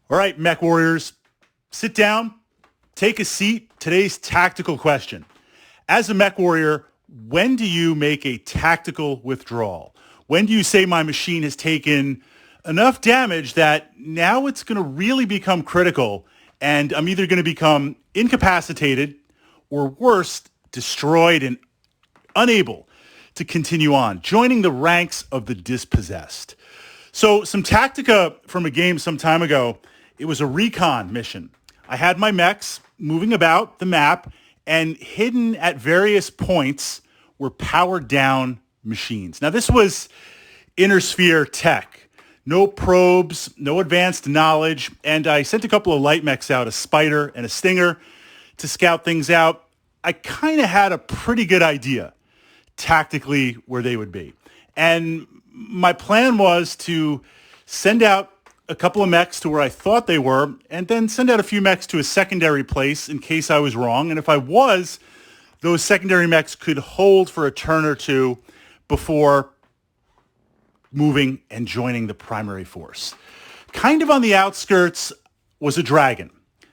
All right, mech warriors, sit down, take a seat. Today's tactical question. As a mech warrior, when do you make a tactical withdrawal? When do you say my machine has taken enough damage that now it's going to really become critical and I'm either going to become incapacitated or worse, destroyed and unable to continue on, joining the ranks of the dispossessed? So some tactica from a game some time ago. It was a recon mission. I had my mechs moving about the map, and hidden at various points were powered down machines. Now this was inner sphere tech. No probes, no advanced knowledge, and I sent a couple of light mechs out, a Spider and a Stinger, to scout things out. I kind of had a pretty good idea tactically where they would be. And my plan was to send out a couple of mechs to where I thought they were, and then send out a few mechs to a secondary place in case I was wrong. And if I was, those secondary mechs could hold for a turn or two before moving and joining the primary force. Kind of on the outskirts was a dragon.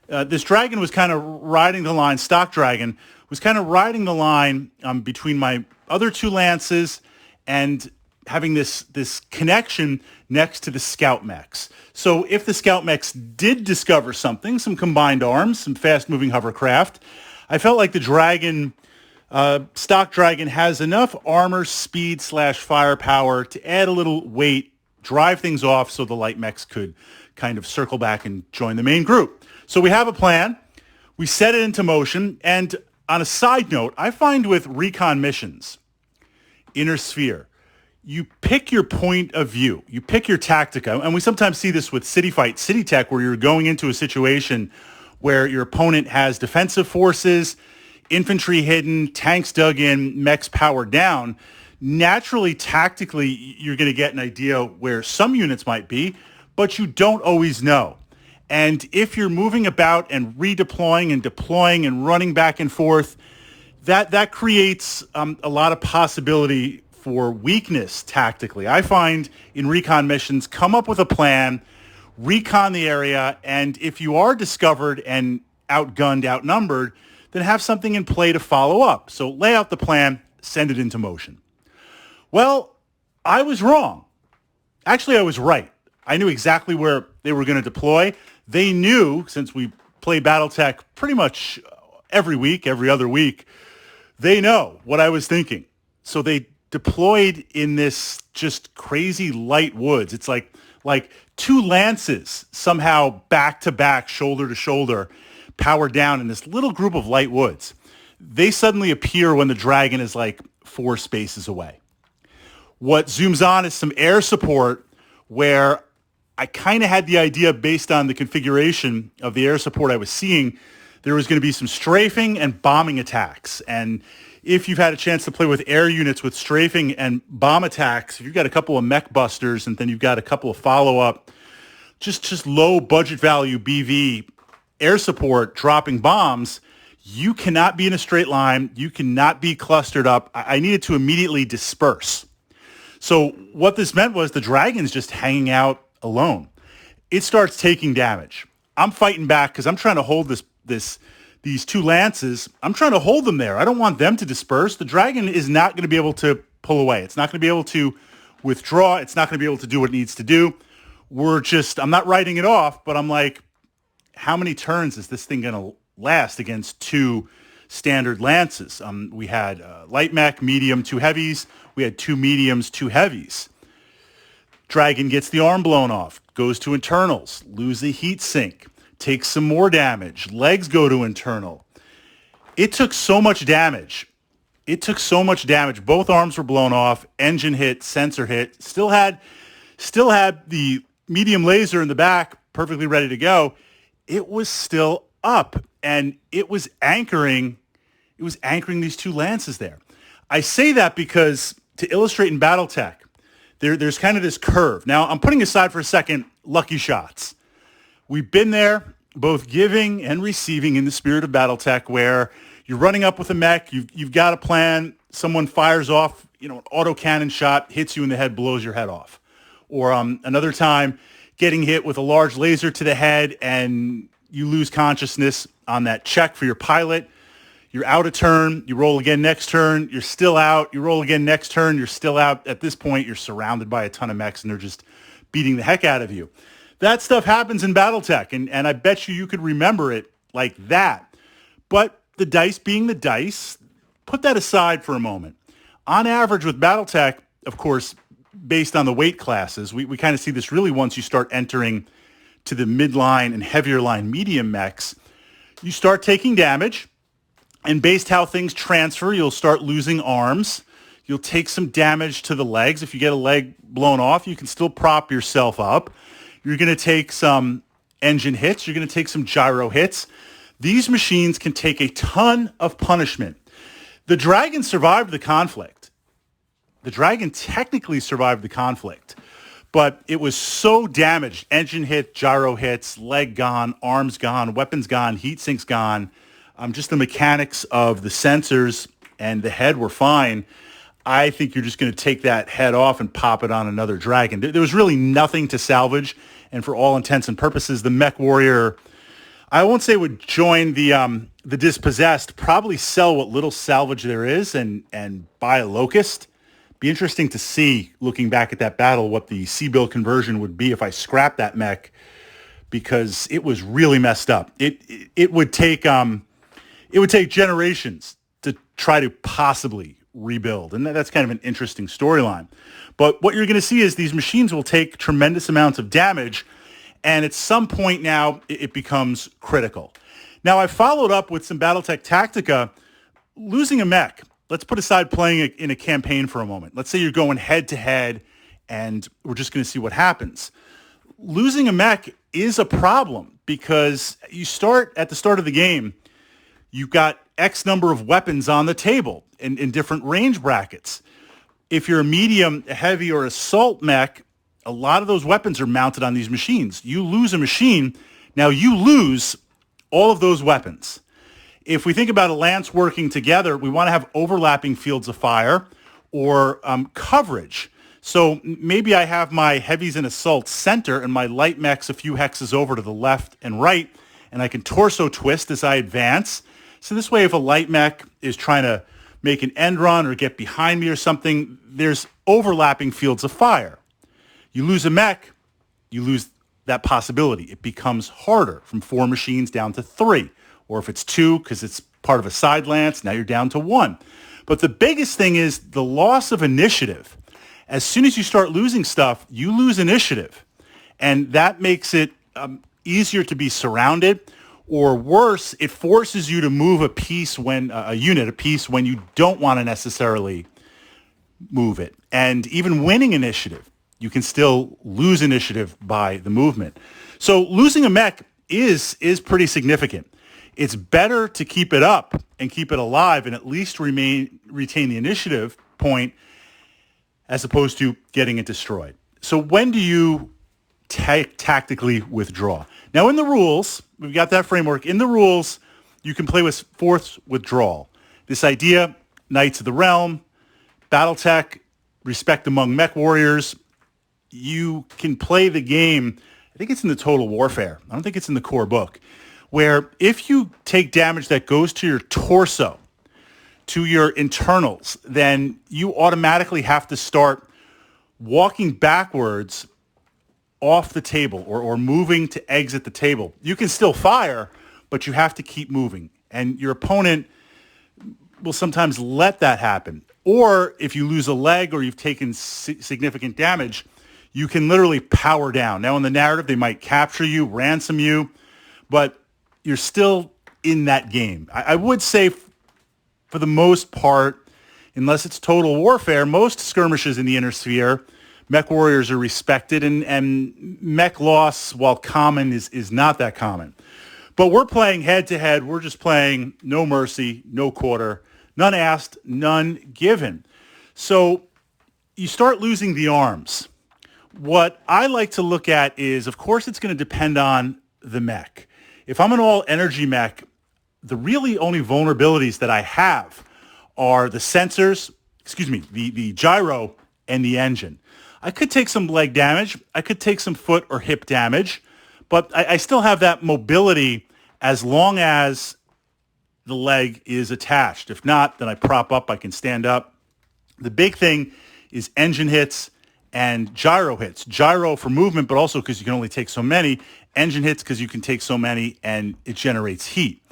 This dragon was kind of riding the line, stock dragon, was kind of riding the line between my other two lances and having this connection next to the scout mechs. So if the scout mechs did discover something, some combined arms, some fast-moving hovercraft, I felt like the dragon, stock dragon, has enough armor, speed / firepower to add a little weight, drive things off so the light mechs could kind of circle back and join the main group. So we have a plan. We set it into motion. And on a side note, I find with recon missions, inner sphere, you pick your point of view. You pick your tactica. And we sometimes see this with city fight, city tech, where you're going into a situation where your opponent has defensive forces, infantry hidden, tanks dug in, mechs powered down. Naturally, tactically, you're going to get an idea where some units might be, but you don't always know. And if you're moving about and redeploying and deploying and running back and forth, that creates a lot of possibility for weakness tactically. I find in recon missions, come up with a plan, recon the area, and if you are discovered and outgunned, outnumbered, then have something in play to follow up. So lay out the plan, send it into motion. Well, I was wrong. Actually, I was right. I knew exactly where they were going to deploy. They knew, since we play Battletech pretty much every week, every other week, they know what I was thinking. So they deployed in this just crazy light woods. It's like two lances somehow back to back, shoulder to shoulder, powered down in this little group of light woods. They suddenly appear when the dragon is like 4 spaces away. What zooms on is some air support where I kind of had the idea based on the configuration of the air support I was seeing, there was going to be some strafing and bombing attacks. And if you've had a chance to play with air units with strafing and bomb attacks, if you've got a couple of mech busters and then you've got a couple of follow-up, just low budget value BV air support dropping bombs, you cannot be in a straight line. You cannot be clustered up. I needed to immediately disperse. So what this meant was the dragon's just hanging out alone. It starts taking damage. I'm fighting back because I'm trying to hold these two lances. I'm trying to hold them there. I don't want them to disperse. The dragon is not going to be able to pull away. It's not going to be able to withdraw. It's not going to be able to do what it needs to do. I'm not writing it off, but I'm like, how many turns is this thing going to last against two standard lances? We had light mech, medium, 2 heavies. We had 2 mediums, 2 heavies. Dragon gets the arm blown off, goes to internals, lose the heat sink, takes some more damage, legs go to internal. It took so much damage. Both arms were blown off, engine hit, sensor hit, still had the medium laser in the back, perfectly ready to go. It was still up, and it was anchoring these 2 lances there. I say that because to illustrate in Battletech, there's kind of this curve. Now, I'm putting aside for a second lucky shots. We've been there, both giving and receiving in the spirit of Battletech, where you're running up with a mech, you've got a plan, someone fires off, an autocannon shot, hits you in the head, blows your head off. Or another time, getting hit with a large laser to the head and you lose consciousness on that check for your pilot. You're out a turn, you roll again next turn, you're still out, you roll again next turn, you're still out. At this point, you're surrounded by a ton of mechs and they're just beating the heck out of you. That stuff happens in Battletech, and I bet you could remember it like that. But the dice being the dice, put that aside for a moment. On average with Battletech, of course, based on the weight classes, we kind of see this really once you start entering to the midline and heavier line medium mechs. You start taking damage, and based how things transfer, you'll start losing arms. You'll take some damage to the legs. If you get a leg blown off, you can still prop yourself up. You're going to take some engine hits. You're going to take some gyro hits. These machines can take a ton of punishment. The Dragon survived the conflict. The Dragon technically survived the conflict, but it was so damaged. Engine hit, gyro hits, leg gone, arms gone, weapons gone, heat sinks gone. Just the mechanics of the sensors and the head were fine. I think you're just going to take that head off and pop it on another Dragon. There was really nothing to salvage, and for all intents and purposes, the Mech Warrior, I won't say would join the dispossessed, probably sell what little salvage there is and buy a Locust. Be interesting to see, looking back at that battle, what the C-bill conversion would be if I scrapped that mech, because it was really messed up. It would take generations to try to possibly rebuild, and that's kind of an interesting storyline. But what you're going to see is these machines will take tremendous amounts of damage, and at some point now it becomes critical. Now, I followed up with some Battletech Tactica. Losing a mech, let's put aside playing in a campaign for a moment. Let's say you're going head-to-head, and we're just going to see what happens. Losing a mech is a problem because you start at the start of the game, you've got X number of weapons on the table in different range brackets. If you're a medium, heavy, or assault mech, a lot of those weapons are mounted on these machines. You lose a machine, now you lose all of those weapons. If we think about a lance working together, we want to have overlapping fields of fire or coverage. So maybe I have my heavies and assaults center and my light mechs a few hexes over to the left and right, and I can torso twist as I advance. So this way, if a light mech is trying to make an end run or get behind me or something, there's overlapping fields of fire. You lose a mech, you lose that possibility. It becomes harder from 4 machines down to 3. Or if it's 2, because it's part of a side lance, now you're down to 1. But the biggest thing is the loss of initiative. As soon as you start losing stuff, you lose initiative. And that makes it easier to be surrounded. Or worse, it forces you to move a piece when you don't want to necessarily move it. And even winning initiative, you can still lose initiative by the movement. So losing a mech is pretty significant. It's better to keep it up and keep it alive and at least retain the initiative point as opposed to getting it destroyed. So when do you tactically withdraw? Now in the rules, we've got that framework. In the rules, you can play with forced withdrawal. This idea, Knights of the Realm, Battletech, respect among mech warriors. You can play the game, I think it's in the Total Warfare. I don't think it's in the core book, where if you take damage that goes to your torso, to your internals, then you automatically have to start walking backwards off the table or moving to exit the table. You can still fire, but you have to keep moving. And your opponent will sometimes let that happen. Or if you lose a leg or you've taken significant damage, you can literally power down. Now in the narrative, they might capture you, ransom you, but you're still in that game. I would say for the most part, unless it's Total Warfare, most skirmishes in the Inner Sphere, mech warriors are respected, and mech loss, while common, is not that common. But we're playing head-to-head. We're just playing no mercy, no quarter, none asked, none given. So you start losing the arms. What I like to look at is, of course, it's going to depend on the mech. If I'm an all-energy mech, the really only vulnerabilities that I have are the sensors, the gyro, and the engine. I could take some leg damage. I could take some foot or hip damage, but I still have that mobility as long as the leg is attached. If not, then I prop up, I can stand up. The big thing is engine hits and gyro hits. Gyro for movement, but also because you can only take so many. Engine hits because you can take so many and it generates heat.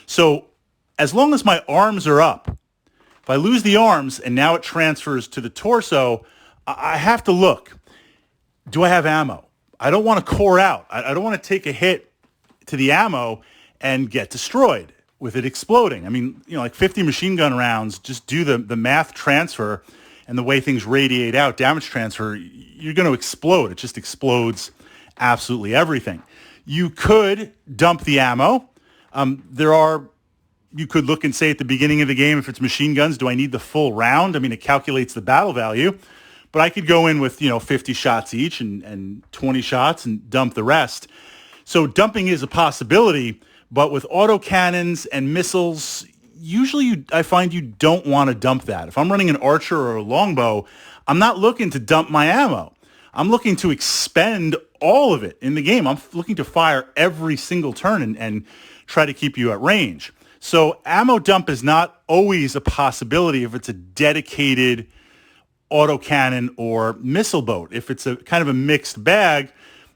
So as long as my arms are up, if I lose the arms and now it transfers to the torso, I have to look. Do I have ammo? I don't want to core out. I don't want to take a hit to the ammo and get destroyed with it exploding. I mean, like 50 machine gun rounds, just do the math transfer and the way things radiate out, damage transfer, you're going to explode. It just explodes absolutely everything. You could dump the ammo. You could look and say at the beginning of the game, if it's machine guns, do I need the full round? I mean, it calculates the battle value, but I could go in with, 50 shots each and 20 shots and dump the rest. So dumping is a possibility, but with autocannons and missiles, usually I find you don't want to dump that. If I'm running an archer or a longbow, I'm not looking to dump my ammo. I'm looking to expend all of it in the game. I'm looking to fire every single turn and try to keep you at range. So ammo dump is not always a possibility if it's a dedicated autocannon or missile boat. If it's a kind of a mixed bag,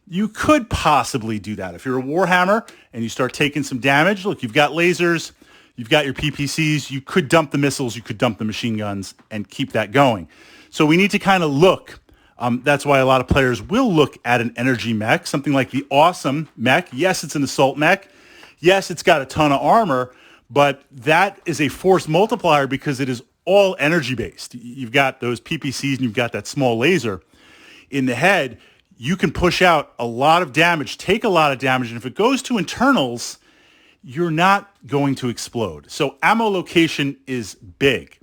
you could possibly do that. If you're a Warhammer and you start taking some damage, look, you've got lasers, you've got your PPCs, you could dump the missiles, you could dump the machine guns and keep that going. So we need to kind of look. That's why a lot of players will look at an energy mech, something like the awesome mech. Yes, it's an assault mech. Yes, it's got a ton of armor, but that is a force multiplier because it is all energy-based. You've got those PPCs and you've got that small laser in the head. You can push out a lot of damage, take a lot of damage, and if it goes to internals, you're not going to explode. So ammo location is big.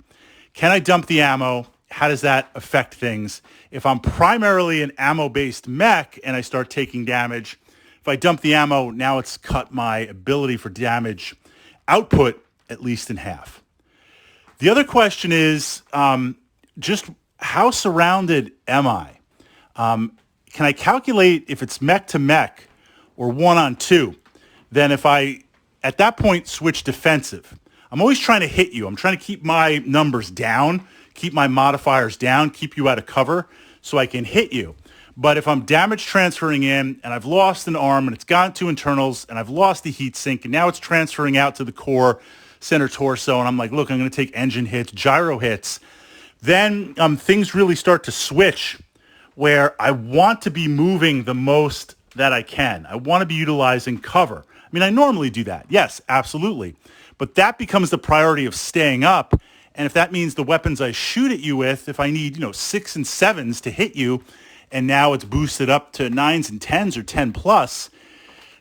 Can I dump the ammo? How does that affect things? If I'm primarily an ammo-based mech and I start taking damage, if I dump the ammo, now it's cut my ability for damage output at least in half. The other question is just how surrounded am I? Can I calculate if it's mech to mech or 1-on-2? Then if I, at that point, switch defensive. I'm always trying to hit you. I'm trying to keep my numbers down, keep my modifiers down, keep you out of cover so I can hit you. But if I'm damage transferring in and I've lost an arm and it's gone to internals and I've lost the heat sink and now it's transferring out to the core, center torso, and I'm like, look, I'm going to take engine hits, gyro hits, then things really start to switch where I want to be moving the most that I can. I want to be utilizing cover. I mean, I normally do that. Yes, absolutely. But that becomes the priority of staying up. And if that means the weapons I shoot at you with, if I need, 6 and 7s to hit you, and now it's boosted up to 9s and 10s or 10 plus,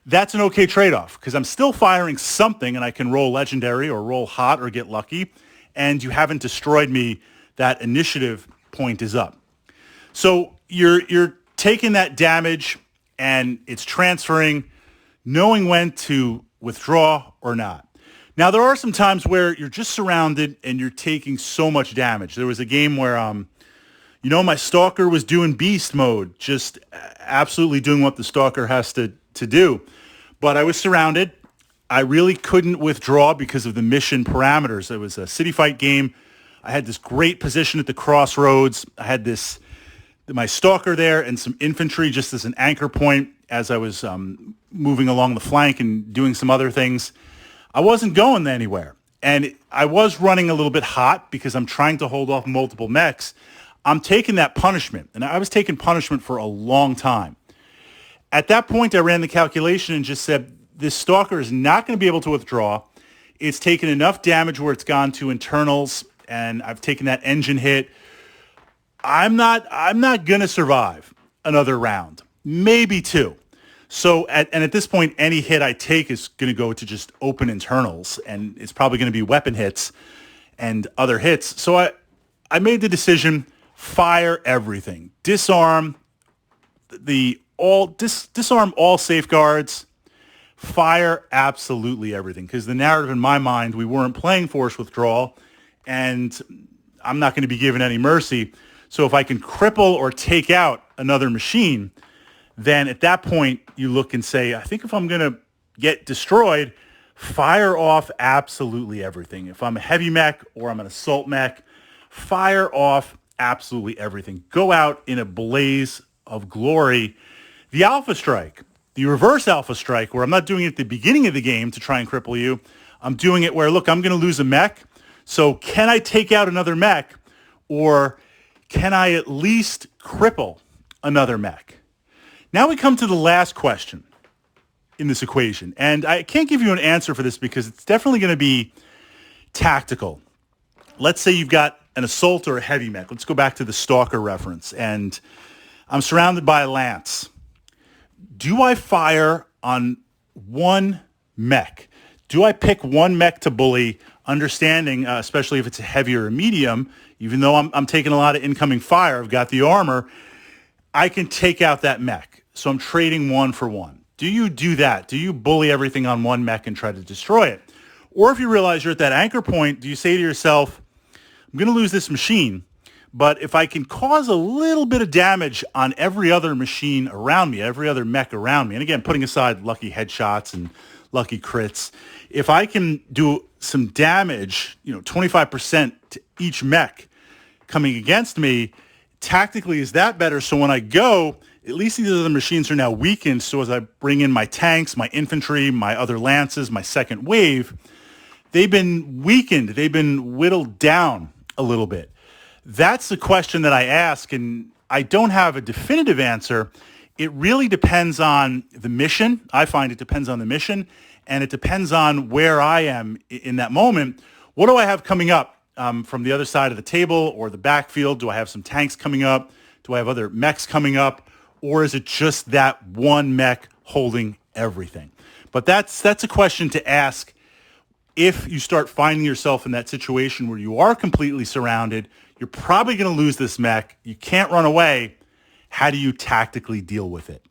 that's an okay trade-off because I'm still firing something and I can roll legendary or roll hot or get lucky, and you haven't destroyed me. That initiative point is up. So you're taking that damage and it's transferring, knowing when to withdraw or not. Now, there are some times where you're just surrounded and you're taking so much damage. There was a game where my Stalker was doing beast mode, just absolutely doing what the Stalker has to do. But I was surrounded. I really couldn't withdraw because of the mission parameters. It was a city fight game. I had this great position at the crossroads. I had my Stalker there and some infantry just as an anchor point as I was moving along the flank and doing some other things. I wasn't going anywhere. And I was running a little bit hot because I'm trying to hold off multiple mechs. I'm taking that punishment, and I was taking punishment for a long time. At that point, I ran the calculation and just said, this Stalker is not going to be able to withdraw. It's taken enough damage where it's gone to internals, and I've taken that engine hit. I'm not going to survive another round, maybe 2. So at this point, any hit I take is going to go to just open internals, and it's probably going to be weapon hits and other hits. So I made the decision, fire everything, disarm disarm all safeguards, fire absolutely everything. Because the narrative in my mind, we weren't playing force withdrawal, and I'm not going to be given any mercy. So if I can cripple or take out another machine, then at that point you look and say, I think if I'm going to get destroyed, fire off absolutely everything. If I'm a heavy mech or I'm an assault mech, fire off absolutely everything. Go out in a blaze of glory. The alpha strike, the reverse alpha strike, where I'm not doing it at the beginning of the game to try and cripple you. I'm doing it where, look, I'm going to lose a mech. So can I take out another mech, or can I at least cripple another mech? Now we come to the last question in this equation. And I can't give you an answer for this because it's definitely going to be tactical. Let's say you've got an assault or a heavy mech. Let's go back to the Stalker reference. And I'm surrounded by a lance. Do I fire on one mech? Do I pick one mech to bully, understanding, especially if it's a heavy or a medium, even though I'm taking a lot of incoming fire, I've got the armor, I can take out that mech. So I'm trading one for one. Do you do that? Do you bully everything on one mech and try to destroy it? Or if you realize you're at that anchor point, do you say to yourself, I'm going to lose this machine, but if I can cause a little bit of damage on every other machine around me, every other mech around me, and again, putting aside lucky headshots and lucky crits, if I can do some damage, 25% to each mech coming against me, tactically, is that better? So when I go, at least these other machines are now weakened. So as I bring in my tanks, my infantry, my other lances, my second wave, they've been weakened. They've been whittled down a little bit. That's the question that I ask, and I don't have a definitive answer. It really depends on the mission. I find it depends on the mission, and it depends on where I am in that moment. What do I have coming up from the other side of the table or the backfield? Do I have some tanks coming up? Do I have other mechs coming up? Or is it just that one mech holding everything? But that's a question to ask if you start finding yourself in that situation where you are completely surrounded. You're probably going to lose this mech. You can't run away. How do you tactically deal with it?